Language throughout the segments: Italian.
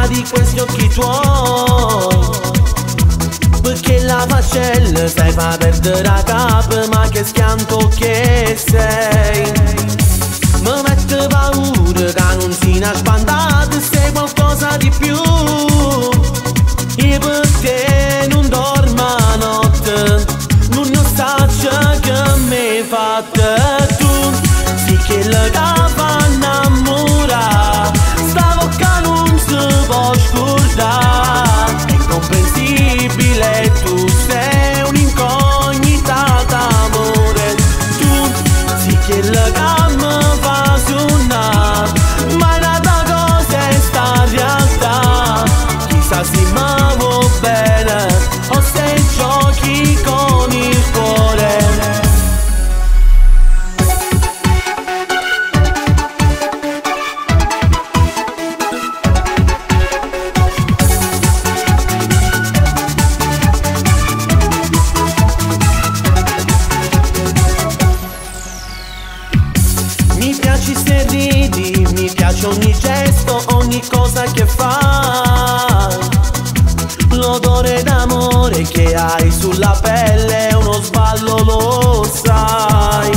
luce di questi occhi tuoi, perché la facella sai fa perdere la capa, ma che schianto che sei. Mi mette paura che non si nascondate, sei qualcosa di più. E per te non dormo a notte, non ne saccio che mi hai fatto tu. Sì che la capa innamora, sta bocca non si può scordare. È incomprensibile, tu sei un'incognita d'amore. Tu sì che la capa fa suonare, ma nata cosa è sta realtà. Chissà se mi vuoi bene o se giochi con il cuore. Mi piaci se ridi, mi piace ogni gesto, ogni cosa che fai. L'odore d'amore che hai sulla pelle è uno sballo, lo sai.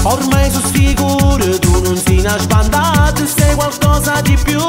Ormai sono sicuro tu non sei nascondata, sei qualcosa di più.